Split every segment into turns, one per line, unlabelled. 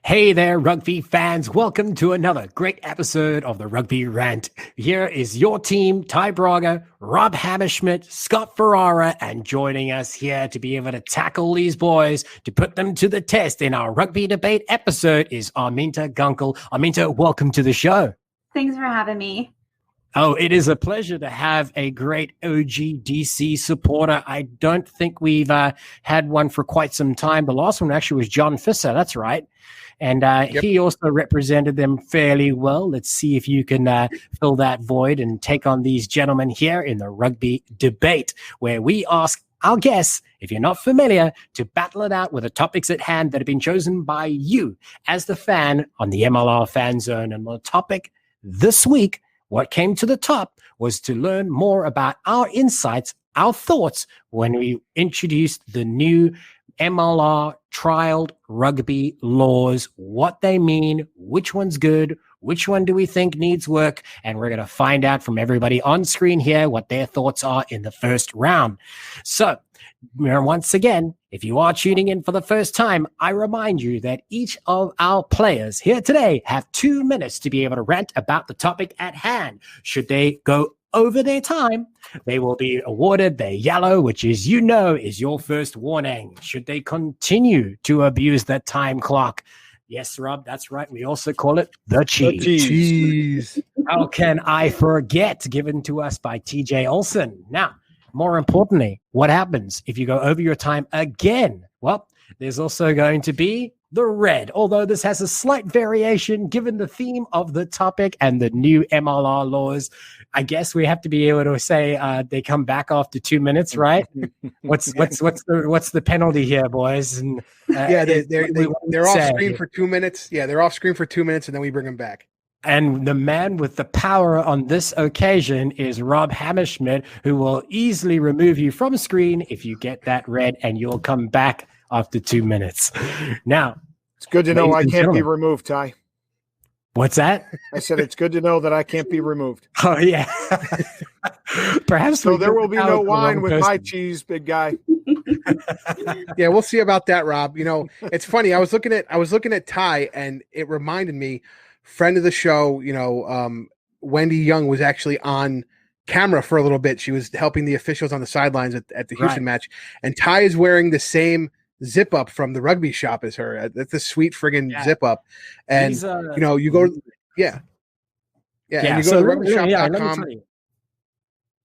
Hey there, rugby fans. Welcome to another great episode of the Rugby Rant. Here is your team, Ty Braga, Rob Hammerschmidt, Scott Ferrara, and joining us here to be able to tackle these boys, to put them to the test in our rugby debate episode is Arminta Gunkel. Arminta, welcome to the show.
Thanks for having me.
Oh, it is a pleasure to have a great OGDC supporter. I don't think we've had one for quite some time. The last one actually was John Fisser. That's right. And He also represented them fairly well. Let's see if you can fill that void and take on these gentlemen here in the rugby debate, where we ask our guests, if you're not familiar, to battle it out with the topics at hand that have been chosen by you as the fan on the MLR Fan Zone. And the topic this week, what came to the top, was to learn more about our insights, our thoughts when we introduced the new MLR trialed rugby laws, what they mean, which one's good, which one do we think needs work, and we're going to find out from everybody on screen here what their thoughts are in the first round. So, once again, if you are tuning in for the first time, I remind you that each of our players here today have 2 minutes to be able to rant about the topic at hand. Should they go over their time, they will be awarded their yellow, which is your first warning. Should they continue to abuse that time clock, yes, Rob, that's right, we also call it the cheese. How can I forget? Given to us by TJ Olsen. Now, more importantly, what happens if you go over your time again? Well, there's also going to be the red, although this has a slight variation given the theme of the topic and the new MLR laws. I guess we have to be able to say they come back after 2 minutes, right? What's the penalty here, boys? And
they're off screen for 2 minutes. Yeah, they're off screen for 2 minutes, and then we bring them back.
And the man with the power on this occasion is Rob Hammerschmidt, who will easily remove you from screen if you get that red, and you'll come back after 2 minutes. Now,
it's good to know I can't be removed, Ty.
What's that?
I said it's good to know that I can't be removed.
Oh, yeah. Perhaps
so there will be no wine with my cheese, big guy.
Yeah, we'll see about that, Rob. You know, it's funny. I was looking at Ty, and it reminded me, friend of the show, Wendy Young was actually on camera for a little bit. She was helping the officials on the sidelines at the Houston match, and Ty is wearing the same zip up from the rugby shop as her. That's a sweet friggin' zip up. And you go and you go to rugbyshop.com.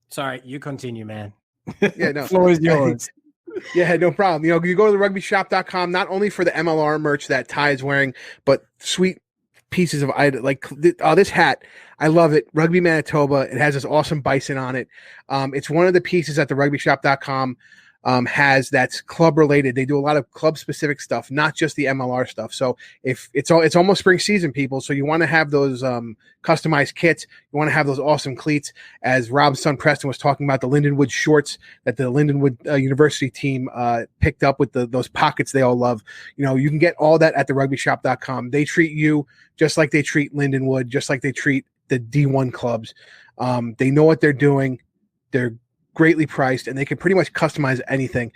Sorry, you continue, man.
Yeah, no.
Floor is yours.
Yeah, no problem. You go to the rugbyshop.com, not only for the MLR merch that Ty is wearing, but sweet pieces of items like this hat. I love it. Rugby Manitoba. It has this awesome bison on it. It's one of the pieces that the rugbyshop.com has that's club related. They do a lot of club specific stuff, not just the MLR stuff. So if it's almost spring season, people. So you want to have those customized kits. You want to have those awesome cleats. As Rob's son Preston was talking about, the Lindenwood shorts that the Lindenwood University team picked up with those pockets they all love. You can get all that at the rugbyshop.com. They treat you just like they treat Lindenwood, just like they treat the D1 clubs. They know what they're doing. They're greatly priced, and they can pretty much customize anything.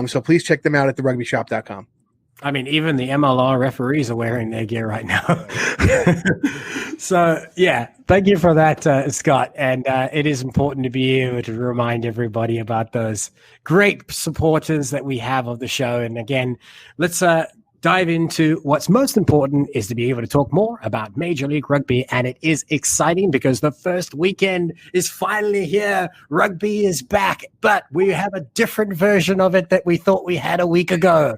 So please check them out at therugbyshop.com.
I mean, even the MLR referees are wearing their gear right now. So, yeah, thank you for that, Scott. And it is important to be able to remind everybody about those great supporters that we have of the show. And again, let's dive into what's most important is to be able to talk more about Major League Rugby. And it is exciting because the first weekend is finally here. Rugby is back, but we have a different version of it that we thought we had a week ago.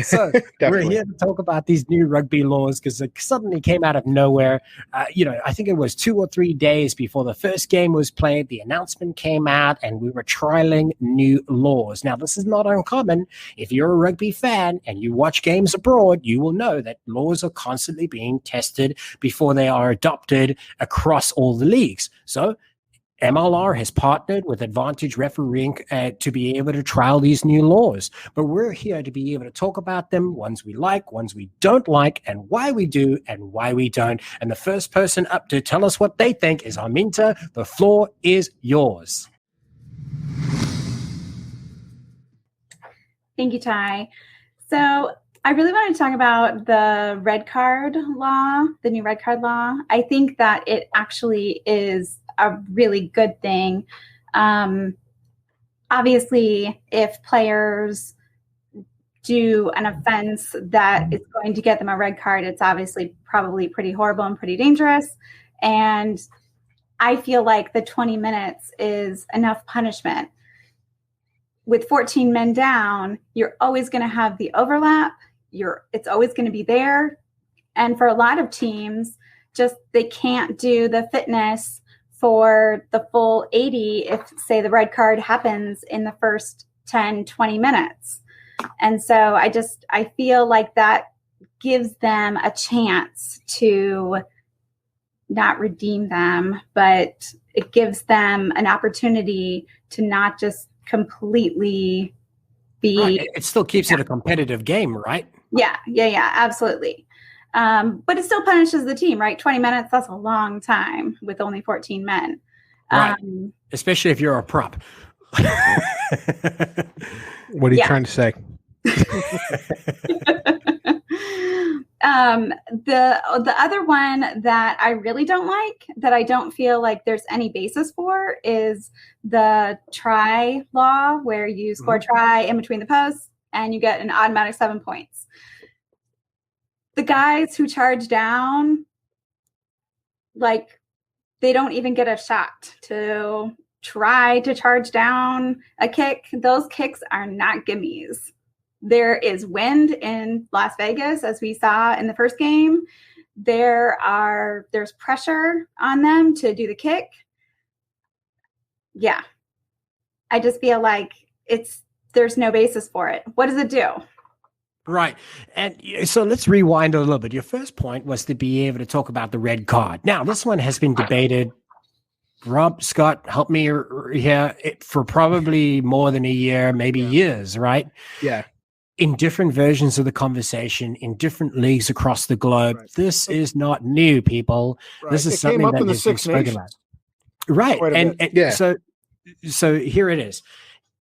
So we're here to talk about these new rugby laws because it suddenly came out of nowhere. I think it was 2 or 3 days before the first game was played. The announcement came out and we were trialing new laws. Now, this is not uncommon. If you're a rugby fan and you watch games abroad, you will know that laws are constantly being tested before they are adopted across all the leagues. So MLR has partnered with Advantage Refereeing to be able to trial these new laws. But we're here to be able to talk about them, ones we like, ones we don't like, and why we do and why we don't. And the first person up to tell us what they think is Arminta. The floor is yours.
Thank you, Ty. So I really want to talk about the red card law, the new red card law. I think that it actually is a really good thing. Obviously, if players do an offense that is going to get them a red card, it's obviously probably pretty horrible and pretty dangerous. And I feel like the 20 minutes is enough punishment. With 14 men down, you're always going to have the overlap. It's always going to be there. And for a lot of teams, just they can't do the fitness for the full 80 if, say, the red card happens in the first 10, 20 minutes. And so I feel like that gives them a chance to not redeem them, but it gives them an opportunity to not just completely be.
Right. It still keeps it a competitive game, right?
Yeah, absolutely. But it still punishes the team, right? 20 minutes, that's a long time with only 14 men.
Right. Especially if you're a prop.
What are you trying to say?
The other one that I really don't like, that I don't feel like there's any basis for, is the try law, where you score a try in between the posts and you get an automatic 7 points. The guys who charge down, like, they don't even get a shot to try to charge down a kick. Those kicks are not gimmies. There is wind in Las Vegas, as we saw in the first game. There's pressure on them to do the kick. Yeah. I just feel like there's no basis for it. What does it do?
Right. And so let's rewind a little bit. Your first point was to be able to talk about the red card. Now, this one has been debated. Rob, Scott, help me here, for probably more than a year, maybe years, right?
Yeah.
In different versions of the conversation, in different leagues across the globe. Right. This is not new, people. Right. This is something that has been spoken about. Right. And so here it is.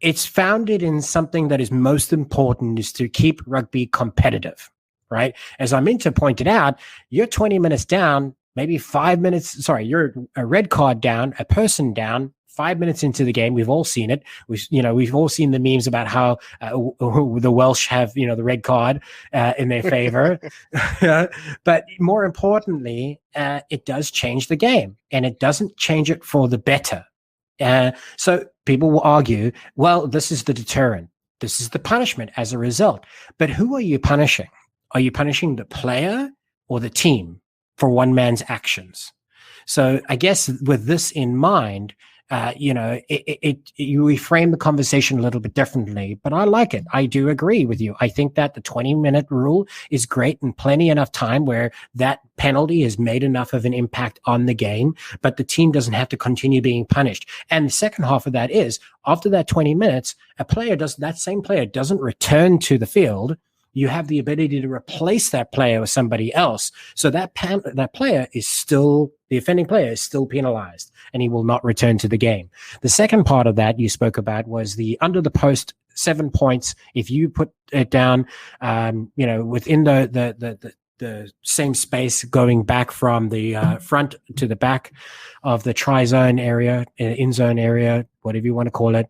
It's founded in something that is most important, is to keep rugby competitive, right? As Arminta pointed out, you're 20 minutes down, maybe 5 minutes. Sorry, you're a red card down, a person down. 5 minutes into the game, we've all seen it. We've all seen the memes about how the Welsh have, the red card in their favor. But more importantly, it does change the game, and it doesn't change it for the better. So people will argue, well, this is the deterrent. This is the punishment as a result. But who are you punishing? Are you punishing the player or the team for one man's actions? So I guess with this in mind, you reframe the conversation a little bit differently, but I like it. I do agree with you. I think that the 20-minute rule is great, and plenty enough time where that penalty has made enough of an impact on the game, but the team doesn't have to continue being punished. And the second half of that is, after that 20 minutes, that same player doesn't return to the field. You have the ability to replace that player with somebody else. So that player is still, the offending player is still penalized, and he will not return to the game. The second part of that you spoke about was the under the post 7 points. If you put it down, within the same space, going back from the front to the back of the try zone area, in zone area, whatever you want to call it,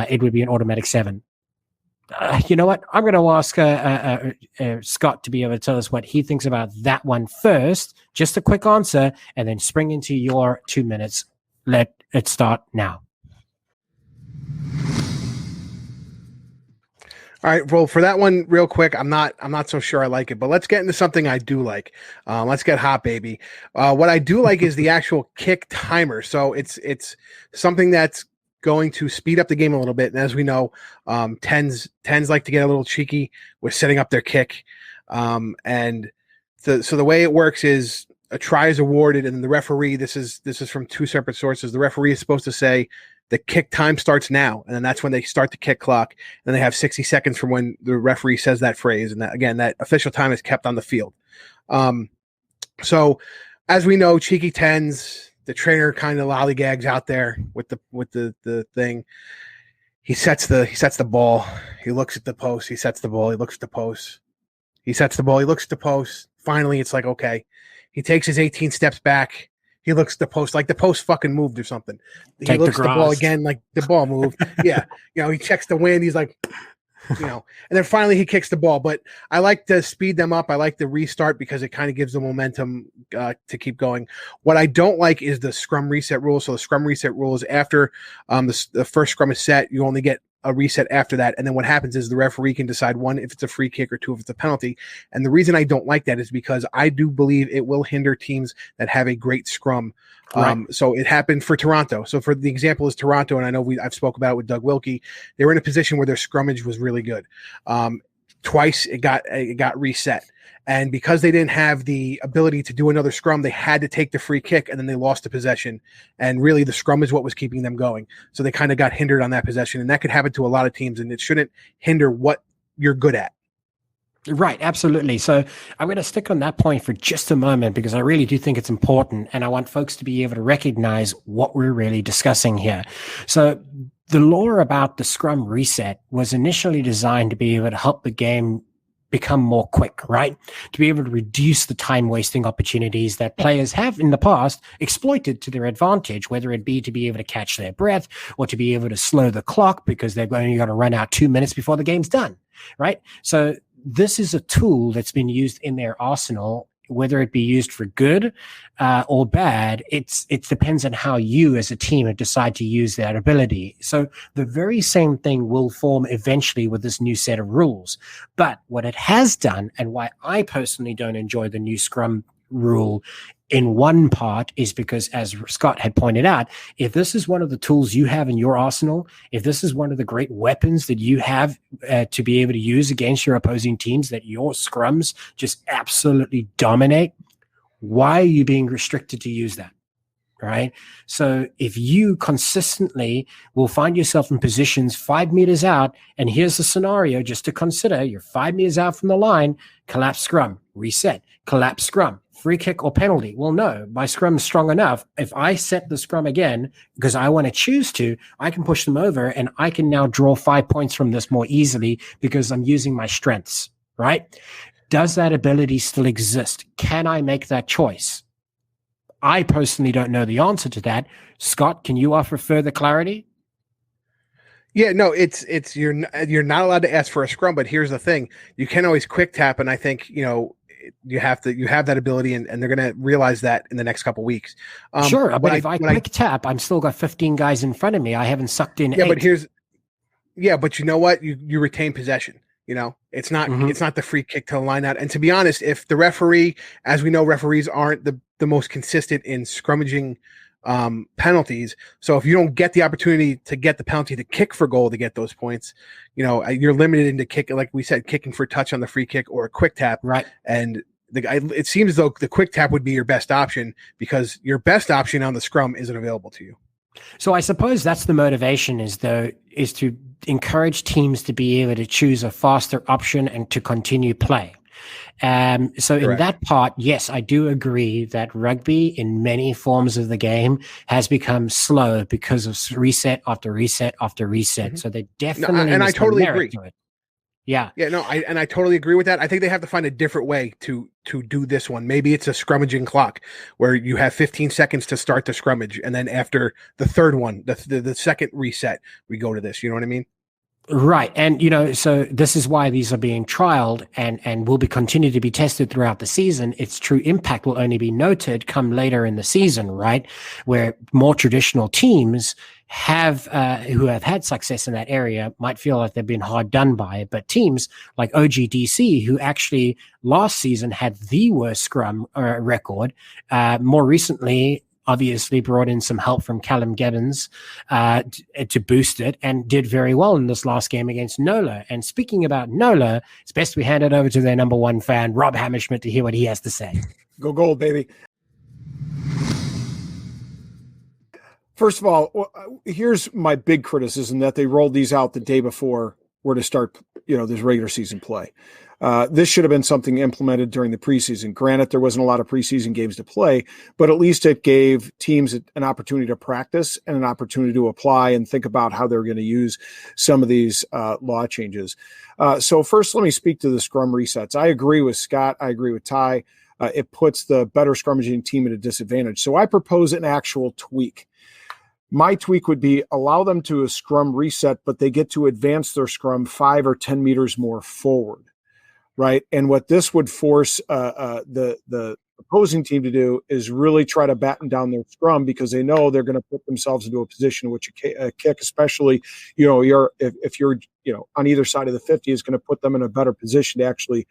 it would be an automatic 7. You know what? I'm going to ask Scott to be able to tell us what he thinks about that one first. Just a quick answer, and then spring into your 2 minutes. Let it start now.
All right. Well, for that one, real quick, I'm not so sure I like it, but let's get into something I do like. Let's get hot, baby. What I do like is the actual kick timer. So it's something that's going to speed up the game a little bit. And as we know, tens like to get a little cheeky with setting up their kick. So the way it works is a try is awarded, and the referee, this is from two separate sources. The referee is supposed to say the kick time starts now, and then that's when they start the kick clock. And then they have 60 seconds from when the referee says that phrase. And that, again, that official time is kept on the field. So as we know, cheeky tens, the trainer kind of lollygags out there with the thing. He sets the ball. He looks at the post. He sets the ball. He looks at the post. He sets the ball. He looks at the post. Finally, it's like, okay. He takes his 18 steps back. He looks at the post, like the post fucking moved or something. He looks at the ball again, like the ball moved. Yeah. He checks the wind. He's like, and then finally he kicks the ball. But I like to speed them up. I like the restart because it kind of gives the momentum to keep going. What I don't like is the scrum reset rule. So the scrum reset rule is after the first scrum is set, you only get a reset after that. And then what happens is the referee can decide, one, if it's a free kick, or two, if it's a penalty. And the reason I don't like that is because I do believe it will hinder teams that have a great scrum. Right. So it happened for Toronto. So for the example is Toronto, and I know I've spoke about it with Doug Wilkie. They were in a position where their scrummage was really good. Twice it got reset. And because they didn't have the ability to do another scrum, they had to take the free kick, and then they lost the possession. And really, the scrum is what was keeping them going. So they kind of got hindered on that possession, and that could happen to a lot of teams, and it shouldn't hinder what you're good at.
Right, absolutely. So I'm going to stick on that point for just a moment because I really do think it's important, and I want folks to be able to recognize what we're really discussing here. So the law about the scrum reset was initially designed to be able to help the game become more quick, right? To be able to reduce the time wasting opportunities that players have in the past exploited to their advantage, whether it be to be able to catch their breath or to be able to slow the clock because they've only got to run out 2 minutes before the game's done, right? So this is a tool that's been used in their arsenal, whether it be used for good or bad. It depends on how you as a team decide to use that ability. So the very same thing will form eventually with this new set of rules. But what it has done, and why I personally don't enjoy the new scrum rule in one part, is because, as Scott had pointed out, if this is one of the tools you have in your arsenal, if this is one of the great weapons that you have to be able to use against your opposing teams, that your scrums just absolutely dominate, why are you being restricted to use that? Right? So if you consistently will find yourself in positions 5 meters out, and here's the scenario just to consider, you're 5 meters out from the line, collapse scrum, reset, collapse scrum, free kick or penalty. Well, no, my scrum is strong enough. If I set the scrum again, because I want to choose to, I can push them over, and I can now draw 5 points from this more easily because I'm using my strengths, right? Does that ability still exist? Can I make that choice? I personally don't know the answer to that. Scott, can you offer further clarity?
Yeah, no, it's you're not allowed to ask for a scrum, but here's the thing: you can always quick tap, and I think you have that ability, and they're going to realize that in the next couple of weeks.
Sure, but if I quick tap, I'm still got 15 guys in front of me. I haven't sucked in 8.
But you know what? You retain possession. It's not it's not the free kick to the line out. And to be honest, if the referee, as we know, referees aren't the most consistent in scrummaging penalties. So if you don't get the opportunity to get the penalty to kick for goal to get those points, you're limited into kick, like we said, kicking for touch on the free kick or a quick tap.
Right.
And it seems as though the quick tap would be your best option because your best option on the scrum isn't available to you.
So I suppose that's the motivation is to encourage teams to be able to choose a faster option and to continue play. So in that part, yes, I do agree that rugby in many forms of the game has become slow because of reset after reset after reset. Mm-hmm. So they definitely
and I totally agree.
To it. Yeah.
Yeah, no, I totally agree with that. I think they have to find a different way to do this one. Maybe it's a scrummaging clock where you have 15 seconds to start the scrummage, and then after the third one, the second reset, we go to this. You know what I mean?
Right. And, so this is why these are being trialed and will be continued to be tested throughout the season. Its true impact will only be noted come later in the season, right? Where more traditional teams who have had success in that area might feel like they've been hard done by. But teams like OGDC, who actually last season had the worst scrum record, more recently obviously brought in some help from Callum Gibbons to boost it and did very well in this last game against NOLA. And speaking about NOLA, it's best we hand it over to their number one fan, Rob Hammerschmidt, to hear what he has to say.
Go gold, baby. First of all, here's my big criticism that they rolled these out the day before we're to start this regular season play. This should have been something implemented during the preseason. Granted, there wasn't a lot of preseason games to play, but at least it gave teams an opportunity to practice and an opportunity to apply and think about how they're going to use some of these law changes. So first, let me speak to the scrum resets. I agree with Scott. I agree with Ty. It puts the better scrummaging team at a disadvantage. So I propose an actual tweak. My tweak would be allow them to a scrum reset, but they get to advance their scrum 5 or 10 meters more forward. Right. And what this would force the opposing team to do is really try to batten down their scrum, because they know they're going to put themselves into a position in which a kick, especially, if you're, on either side of the 50, is going to put them in a better position to actually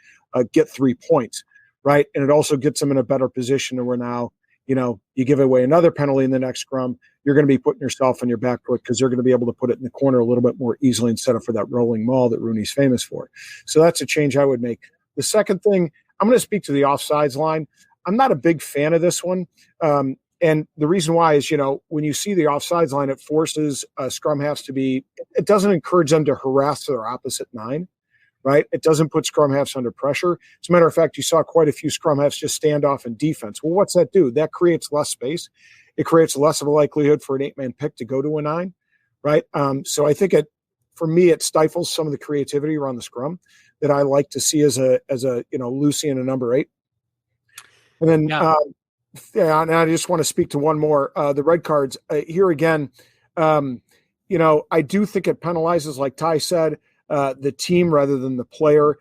get 3 points. Right. And it also gets them in a better position where now, you give away another penalty in the next scrum, you're going to be putting yourself on your back foot, because they're going to be able to put it in the corner a little bit more easily instead of for that rolling maul that Rooney's famous for. So that's a change I would make. The second thing, I'm going to speak to the offsides line. I'm not a big fan of this one. And the reason why is, when you see the offsides line, it forces scrum halves it doesn't encourage them to harass their opposite 9. Right? It doesn't put scrum halves under pressure. As a matter of fact, you saw quite a few scrum halves just stand off in defense. Well, what's that do? That creates less space. It creates less of a likelihood for an 8-man pick to go to a 9, right? So I think for me, it stifles some of the creativity around the scrum that I like to see as a Lucy and a number 8. And then, and I just want to speak to one more, the red cards. Here again, I do think it penalizes, like Ty said, the team rather than the player.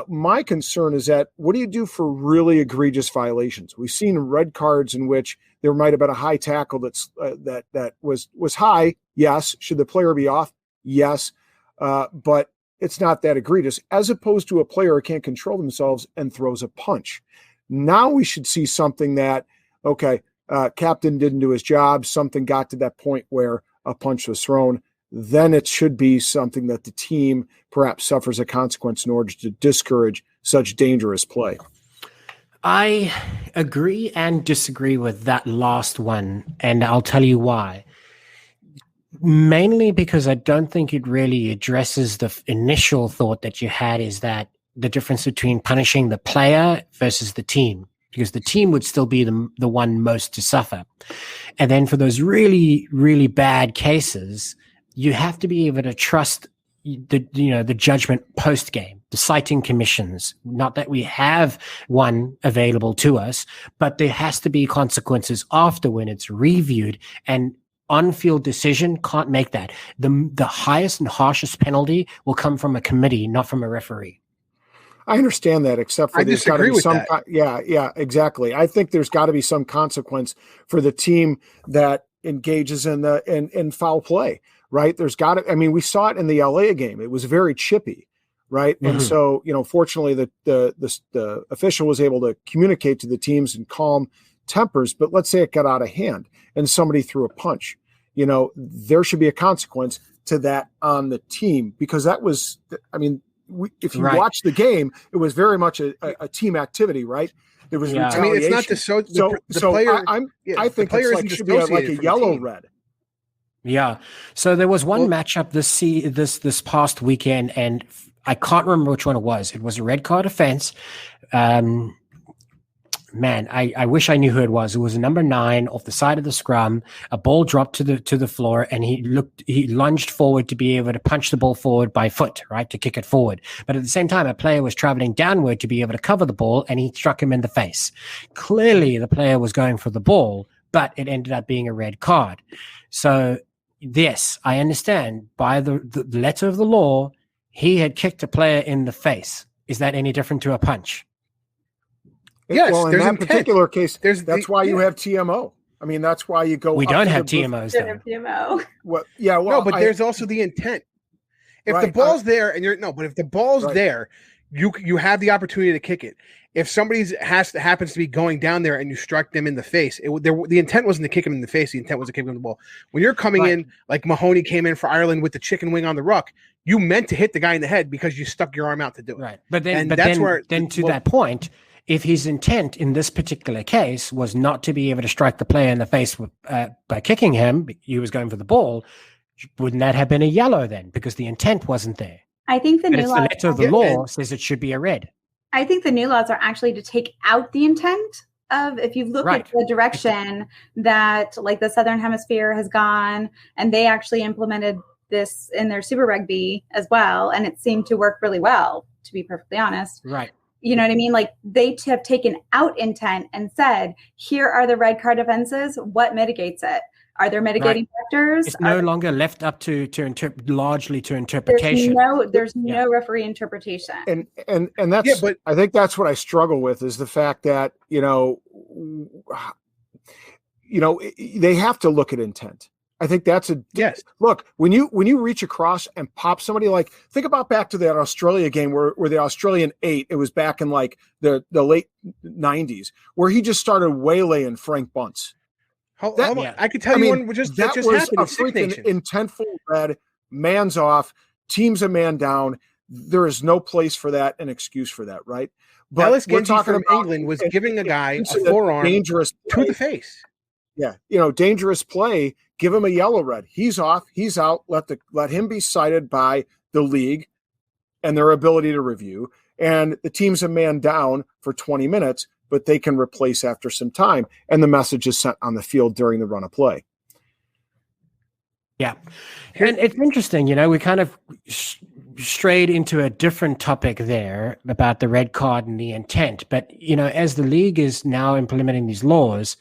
My concern is that what do you do for really egregious violations? We've seen red cards in which there might have been a high tackle that was high. Yes. Should the player be off? Yes. But it's not that egregious, as opposed to a player who can't control themselves and throws a punch. Now we should see something that, captain didn't do his job. Something got to that point where a punch was thrown. Then it should be something that the team perhaps suffers a consequence in order to discourage such dangerous play.
I agree and disagree with that last one, and I'll tell you why. Mainly because I don't think it really addresses the initial thought that you had, is that the difference between punishing the player versus the team, because the team would still be the one most to suffer. And then for those really, really bad cases, you have to be able to trust the judgment post game, the citing commissions. Not that we have one available to us, but there has to be consequences after when it's reviewed, and on-field decision can't make that. The highest and harshest penalty will come from a committee, not from a referee.
I understand that, except for
I disagree with that.
Yeah, exactly. I think there's got to be some consequence for the team that engages in foul play. Right. There's got to, we saw it in the LA game. It was very chippy. Right. Mm-hmm. And so, fortunately the official was able to communicate to the teams in calm tempers, but let's say it got out of hand and somebody threw a punch, there should be a consequence to that on the team, because that was, if you watch the game, it was very much a team activity, right? There was retaliation.
It's not the player.
I think the player should be like a yellow red.
Yeah. So there was one matchup this past weekend, and I can't remember which one it was. It was a red card offense. I wish I knew who it was. It was a number 9 off the side of the scrum. A ball dropped to the floor, and he lunged forward to be able to punch the ball forward by foot, right, to kick it forward. But at the same time, a player was traveling downward to be able to cover the ball, and he struck him in the face. Clearly, the player was going for the ball, but it ended up being a red card. So yes, I understand. By the letter of the law, he had kicked a player in the face. Is that any different to a punch?
Yes,
well, in that particular case, that's why you have TMO. That's why you go.
We don't have TMOs.
TMO.
Well, but there's also the intent. If the ball's there, but if the ball's there, you have the opportunity to kick it. If somebody happens to be going down there and you strike them in the face, the intent wasn't to kick him in the face. The intent was to kick him in the ball. When you're coming in, like Mahoney came in for Ireland with the chicken wing on the ruck, you meant to hit the guy in the head because you stuck your arm out to do it.
Right. But then that point, if his intent in this particular case was not to be able to strike the player in the face by kicking him, he was going for the ball, wouldn't that have been a yellow then? Because the intent wasn't there.
I think the
But
new
it's the
laws.
letter of the law says it should be a red.
I think the new laws are actually to take out the intent of, if you look at the direction that like the Southern Hemisphere has gone, and they actually implemented this in their Super Rugby as well, and it seemed to work really well, to be perfectly honest.
Right.
You know what I mean? Like they have taken out intent and said, here are the red card offenses. What mitigates it? Are there mitigating factors?
It's no longer left up to largely to interpretation.
There's no referee interpretation.
And that's, but I think that's what I struggle with is the fact that, they have to look at intent. I think that's look, when you reach across and pop somebody, like think about back to that Australia game where the Australian 8, it was back in like the late 90s, where he just started waylaying Frank Bunce.
I could tell you one that just happened in Six Nations.
Intentful red, man's off, team's a man down. There is no place for that, an excuse for that, right?
But Ellis Genji from England was giving a guy a forearm dangerous to the face.
Yeah, dangerous play. Give him a yellow red. He's off. He's out. Let him be cited by the league and their ability to review. And the team's a man down for 20 minutes, but they can replace after some time. And the message is sent on the field during the run of play.
Yeah. And it's interesting, we kind of strayed into a different topic there about the red card and the intent. But, as the league is now implementing these laws,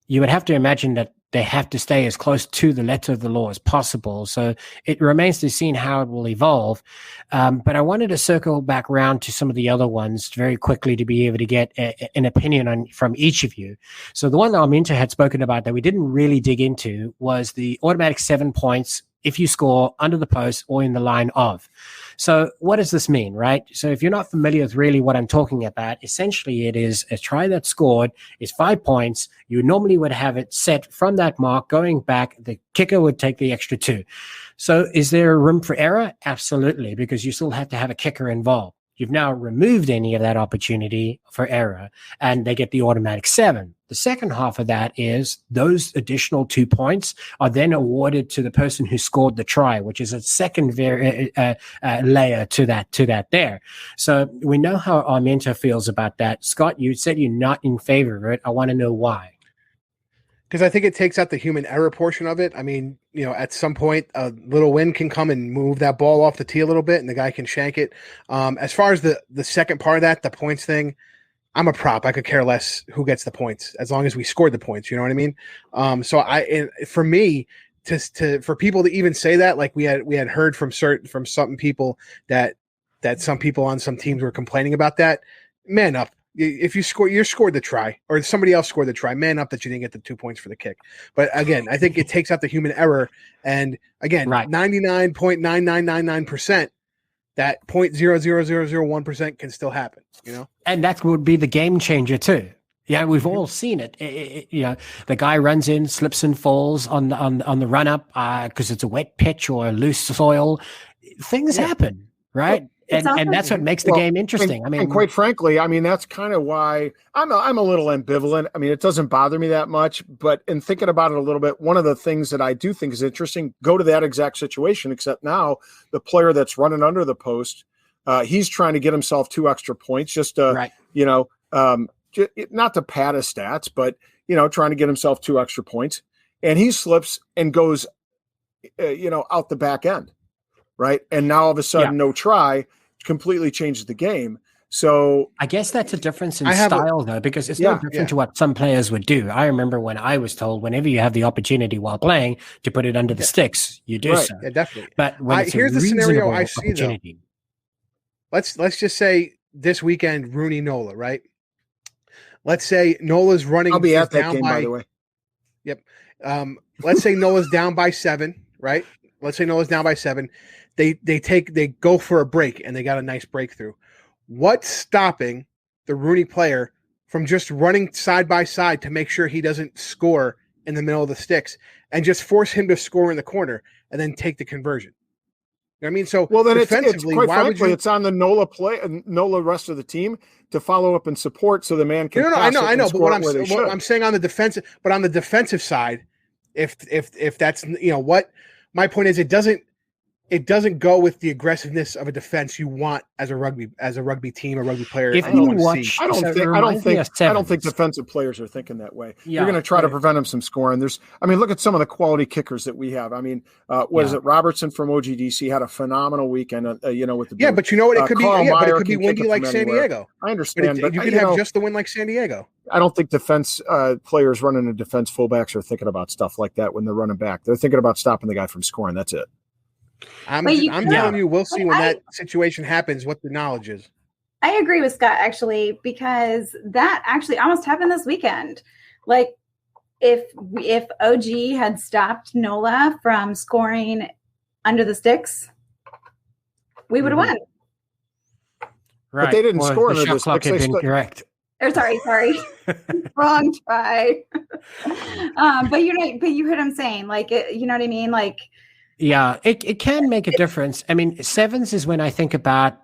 you would have to imagine that they have to stay as close to the letter of the law as possible. So it remains to be seen how it will evolve. But I wanted to circle back around to some of the other ones very quickly to be able to get an opinion from each of you. So the one that Arminta had spoken about that we didn't really dig into was the automatic 7 points if you score under the post or in the line of. So what does this mean, right? So if you're not familiar with really what I'm talking about, essentially it is a try that's scored is 5 points. You normally would have it set from that mark going back. The kicker would take the extra 2. So is there room for error? Absolutely, because you still have to have a kicker involved. You've now removed any of that opportunity for error, and they get the automatic 7. The second half of that is those additional 2 points are then awarded to the person who scored the try, which is a second layer to that there. So we know how Arminta feels about that. Scott, you said you're not in favor of it. I want to know why.
Because I think it takes out the human error portion of it. I mean, at some point, a little wind can come and move that ball off the tee a little bit, and the guy can shank it. As far as the second part of that, the points thing, I'm a prop. I could care less who gets the points as long as we scored the points. You know what I mean? For me, for people to even say that, like we had heard from some people that some people on some teams were complaining about that. Man up. If you scored the try, or somebody else scored the try, man up that you didn't get the 2 points for the kick. But again, I think it takes out the human error. And again, 99.9999%, that 0.00001% can still happen.
And that would be the game changer too. Yeah, we've all seen it. The guy runs in, slips and falls on the run up because it's a wet pitch or a loose soil. Things happen, right? And that's what makes the game interesting.
And quite frankly, that's kind of why I'm a little ambivalent. It doesn't bother me that much, but in thinking about it a little bit, one of the things that I do think is interesting, go to that exact situation, except now the player that's running under the post, he's trying to get himself 2 extra points just to, not to pad his stats, but, trying to get himself 2 extra points. And he slips and goes, out the back end. Right. And now all of a sudden, no try completely changes the game. So
I guess that's a difference in style, though, because it's no different to what some players would do. I remember when I was told whenever you have the opportunity while playing to put it under the sticks, you do so.
Yeah, definitely.
But when
here's the scenario I see, though. Let's just say this weekend, Rooney Nola, right? Let's say Nola's running.
I'll be at that game, by the way.
Yep. Let's say Nola's down by 7, right? Let's say Nola's down by 7. They go for a break and they got a nice breakthrough. What's stopping the Rooney player from just running side by side to make sure he doesn't score in the middle of the sticks and just force him to score in the corner and then take the conversion? You know what I mean? So
then it's quite frankly, it's on the Nola rest of the team to follow up and support so the man can.
I know. But what I'm saying on the defensive side, if that's what my point is, it doesn't. it doesn't go with the aggressiveness of a defense you want as a rugby team, a rugby player.
If
and
you
want to
watch,
see.
I don't think defensive players are thinking that way.
Yeah,
You're going to try to prevent them from scoring. Look at some of the quality kickers that we have. Is it? Robertson from OGDC had a phenomenal weekend. With the
but you know what? It could be. But it could be windy like San
anywhere.
Diego.
I understand,
but you could have just the win like San Diego.
I don't think defense players running a defense fullbacks are thinking about stuff like that when they're running back. They're thinking about stopping the guy from scoring. That's it.
I'm telling you, we'll see when that situation happens what the knowledge is.
I agree with Scott, actually, because that actually almost happened this weekend. Like, if OG had stopped NOLA from scoring under the sticks, we would have won.
Right. But they didn't score under the sticks.
They correct.
Or sorry, wrong try. But you heard him saying, like, you know what I mean, like.
Yeah, it can make a difference. I mean, sevens is when I think about,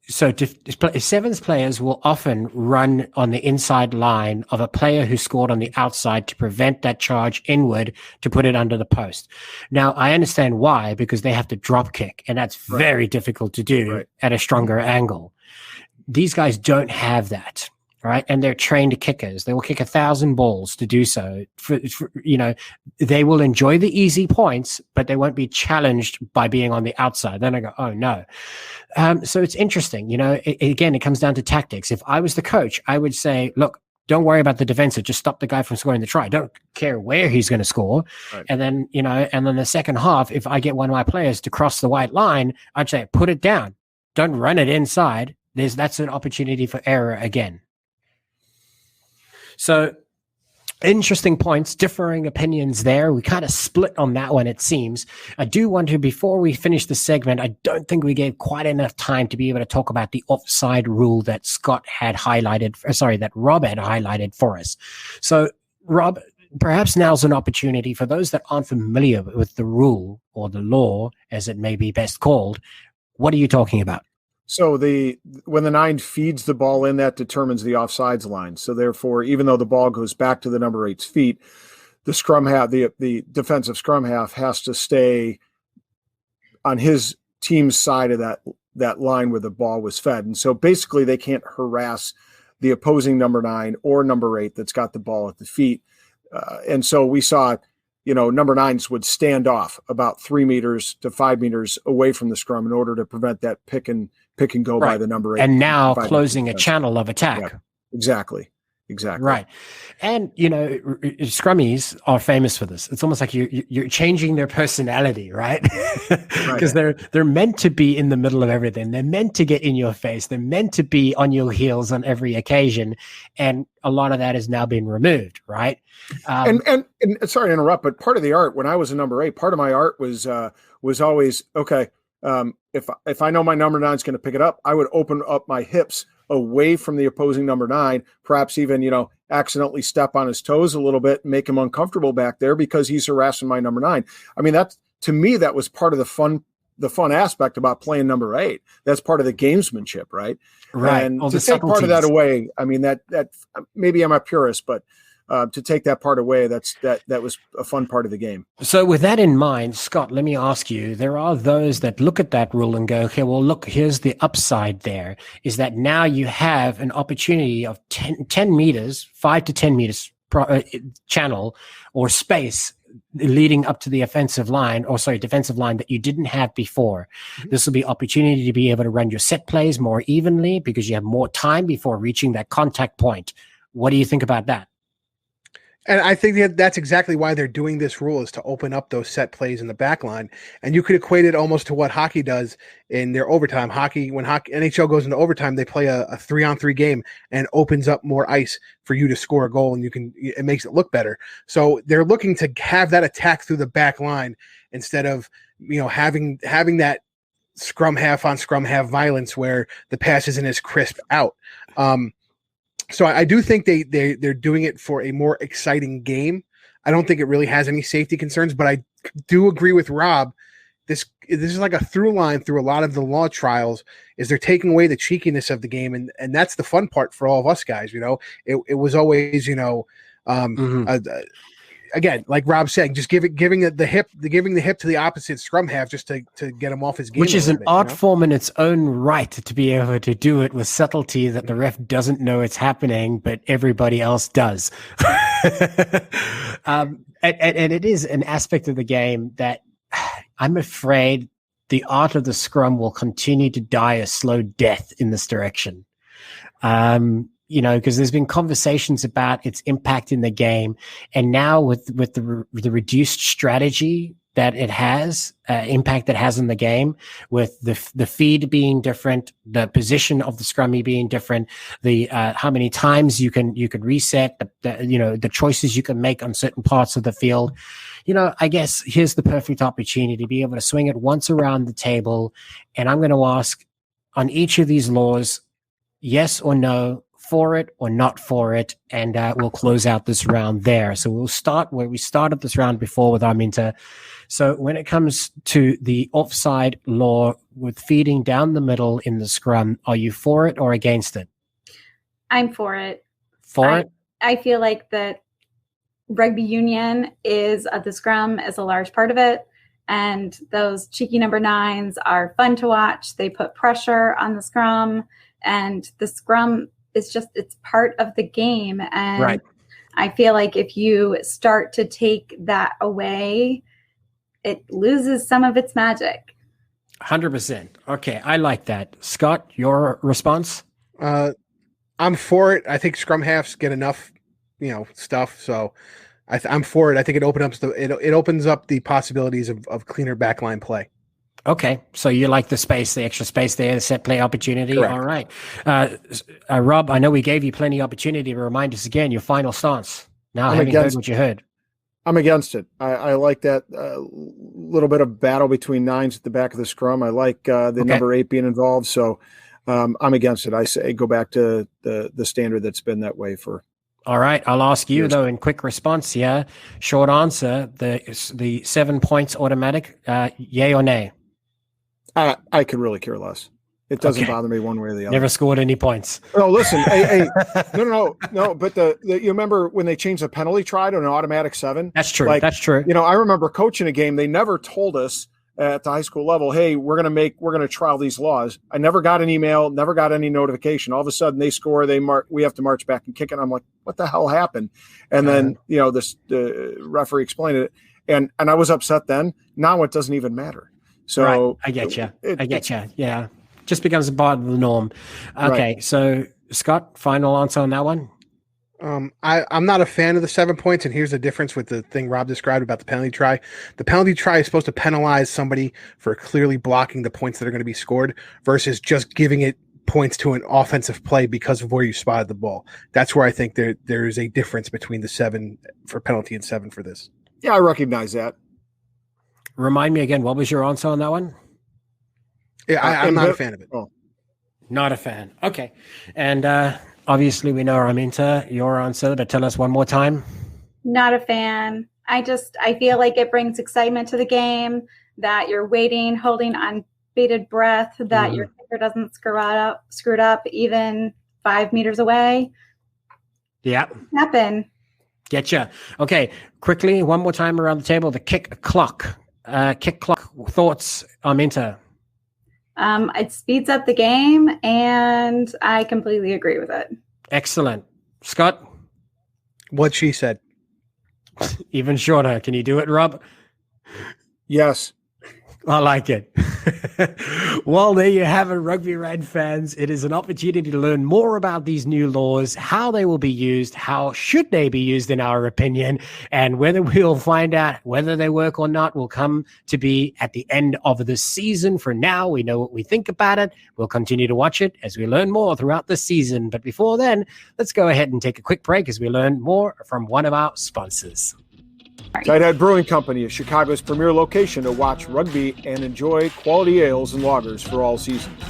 sevens players will often run on the inside line of a player who scored on the outside to prevent that charge inward to put it under the post. Now, I understand why, because they have to drop kick, and that's very difficult to do at a stronger angle. These guys don't have that. Right. And they're trained kickers. They will kick 1,000 balls to do so. They will enjoy the easy points, but they won't be challenged by being on the outside. Then I go, oh, no. So it's interesting. Again, it comes down to tactics. If I was the coach, I would say, look, don't worry about the defensive. Just stop the guy from scoring the try. Don't care where he's going to score. Right. And then, the second half, if I get one of my players to cross the white line, I'd say, put it down. Don't run it inside. That's an opportunity for error again. So interesting points, differing opinions there. We kind of split on that one, it seems. I do want to, before we finish the segment, I don't think we gave quite enough time to be able to talk about the offside rule that that Rob had highlighted for us. So, Rob, perhaps now's an opportunity for those that aren't familiar with the rule or the law, as it may be best called. What are you talking about?
So when the 9 feeds the ball in, that determines the offsides line. So therefore, even though the ball goes back to the number 8's feet, the scrum half, the defensive scrum half has to stay on his team's side of that line where the ball was fed. And so basically they can't harass the opposing number 9 or number 8 that's got the ball at the feet. And so we saw, number 9s would stand off about 3 meters to 5 meters away from the scrum in order to prevent that pick and go by the number 8.
And now closing a channel of attack.
Yeah, exactly.
Right. And, scrummies are famous for this. It's almost like you're changing their personality, right? Because they're meant to be in the middle of everything. They're meant to get in your face. They're meant to be on your heels on every occasion. And a lot of that has now been removed, right?
And sorry to interrupt, but part of the art, when I was a number 8, part of my art was always, okay, if I know my number 9 is going to pick it up, I would open up my hips away from the opposing number 9, perhaps even, accidentally step on his toes a little bit and make him uncomfortable back there because he's harassing my number 9. I mean, to me, that was part of the fun aspect about playing number 8. That's part of the gamesmanship, right?
Right.
And to take part of that away, I mean, that maybe I'm a purist, but to take that part away, that was a fun part of the game.
So with that in mind, Scott, let me ask you, there are those that look at that rule and go, okay, well, look, here's the upside there, is that now you have an opportunity of 10 meters, 5 to 10 meters channel or space leading up to the defensive line that you didn't have before. Mm-hmm. This will be opportunity to be able to run your set plays more evenly because you have more time before reaching that contact point. What do you think about that?
And I think that's exactly why they're doing this rule, is to open up those set plays in the back line. And you could equate it almost to what hockey does in their overtime. When NHL goes into overtime, they play a 3-on-3 game and opens up more ice for you to score a goal, and it makes it look better. So they're looking to have that attack through the back line instead of having that scrum half on scrum half violence where the pass isn't as crisp out. So I do think they're doing it for a more exciting game. I don't think it really has any safety concerns, but I do agree with Rob. This is like a through line through a lot of the law trials, is they're taking away the cheekiness of the game, and that's the fun part for all of us guys. It was always again, like Rob said, just giving the hip to the opposite scrum half just to get him off his game.
Which is an art form in its own right, to be able to do it with subtlety that the ref doesn't know it's happening, but everybody else does. And it is an aspect of the game that I'm afraid the art of the scrum will continue to die a slow death in this direction. Because there's been conversations about its impact in the game, and now with the reduced strategy that it has, impact it has in the game, with the feed being different, the position of the scrummy being different, the how many times you can reset, the choices you can make on certain parts of the field. I guess here's the perfect opportunity to be able to swing it once around the table, and I'm going to ask on each of these laws, yes or no, for it or not for it, and we'll close out this round there. So we'll start where we started this round before with Arminta. So when it comes to the offside law with feeding down the middle in the scrum, are you for it or against it?
I'm for it.
For it?
I feel like that rugby union is the scrum is a large part of it. And those cheeky number 9s are fun to watch. They put pressure on the scrum, and the scrum is it's part of the game. And
right.
I feel like if you start to take that away, it loses some of its magic.
100%. Okay, I like that. Scott, your response?
I'm for it. I think scrum halves get enough, stuff. So I'm for it. I think it opens up the possibilities of cleaner backline play.
Okay, so you like the extra space there, the set play opportunity.
Correct.
All right. Rob, I know we gave you plenty of opportunity to remind us again your final stance. Now, having heard what you heard.
I'm against it. I like that little bit of battle between 9s at the back of the scrum. I like the number 8 being involved. So I'm against it. I say go back to the standard that's been that way for.
All right. I'll ask you, though, in quick response here. Short answer, the 7 points automatic, yay or nay?
I could really care less. It doesn't bother me one way or the other.
Never scored any points.
No, listen, no. But you remember when they changed the penalty try to an automatic 7?
That's true. That's true.
I remember coaching a game. They never told us at the high school level, hey, we're going to trial these laws. I never got an email, never got any notification. All of a sudden they score, we have to march back and kick it. I'm like, what the hell happened? And then, the referee explained it. And I was upset then. Now it doesn't even matter. So
right. I get you. Yeah. Just becomes a part of the norm. Okay. Right. So Scott, final answer on that one.
I'm not a fan of the 7 points, and here's the difference with the thing Rob described about the penalty try. The penalty try is supposed to penalize somebody for clearly blocking the points that are going to be scored versus just giving it points to an offensive play because of where you spotted the ball. That's where I think there is a difference between the 7 for penalty and 7 for this.
Yeah, I recognize that.
Remind me again, what was your answer on that one?
Yeah, I'm not a fan of it.
Oh.
Not a fan. Okay. And obviously we know, Arminta, your answer, but tell us one more time.
Not a fan. I feel like it brings excitement to the game, that you're waiting, holding on bated breath, that your kicker doesn't screwed up even 5 meters away.
Yeah.
Happen.
Getcha. Okay. Quickly, one more time around the table, the kick clock. Thoughts, Arminta?
It speeds up the game, and I completely agree with it.
Excellent. Scott?
What she said.
Even shorter. Can you do it, Rob?
Yes.
I like it. Well, there you have it, Rugby Rant fans. It is an opportunity to learn more about these new laws, how they will be used, how should they be used in our opinion, and whether we'll find out whether they work or not will come to be at the end of the season. For now, we know what we think about it. We'll continue to watch it as we learn more throughout the season. But before then, let's go ahead and take a quick break as we learn more from one of our sponsors.
Tighthead Brewing Company is Chicago's premier location to watch rugby and enjoy quality ales and lagers for all seasons.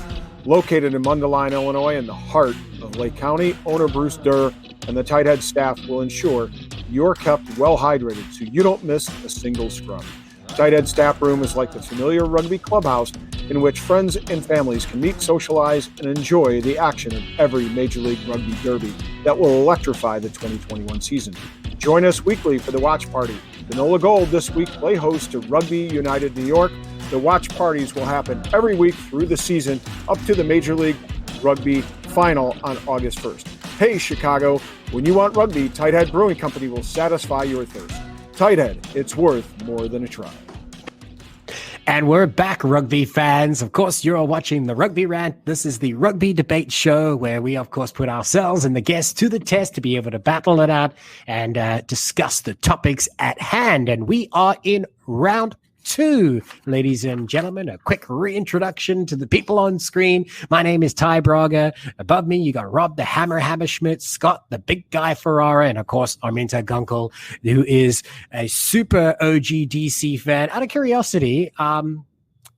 Located in Mundelein, Illinois, in the heart of Lake County, owner Bruce Durr and the Tighthead staff will ensure you're kept well hydrated so you don't miss a single scrum. Tighthead Staff Room is like the familiar rugby clubhouse in which friends and families can meet, socialize, and enjoy the action of every Major League Rugby derby that will electrify the 2021 season. Join us weekly for the watch party. The NOLA Gold this week play host to Rugby United New York. The watch parties will happen every week through the season up to the Major League Rugby final on August 1st. Hey, Chicago, when you want rugby, Tighthead Brewing Company will satisfy your thirst. Tighthead, it's worth more than a try.
And we're back, rugby fans. Of course, you're all watching the Rugby Rant. This is the rugby debate show where we, of course, put ourselves and the guests to the test to be able to battle it out and discuss the topics at hand. And we are in round 2, ladies and gentlemen. A quick reintroduction to the people on screen. My name is Ty Braga. Above me, you got Rob the Hammer Hammerschmidt, Scott the Big Guy Ferrara, and of course, Arminta Gunkel, who is a super OGDC fan. Out of curiosity, are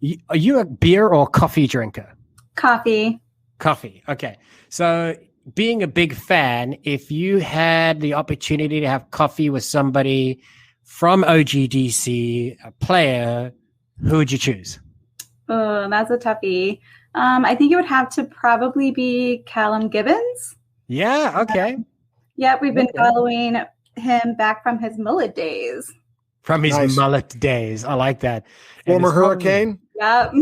you a beer or coffee drinker?
Coffee.
Coffee. Okay. So being a big fan, if you had the opportunity to have coffee with somebody from OGDC, a player, who would you choose?
Oh, that's a toughie. I think it would have to probably be Callum Gibbons.
Yeah, okay.
We've been following him back from his mullet days.
From his mullet days. I like that.
Former Hurricane?
Yep.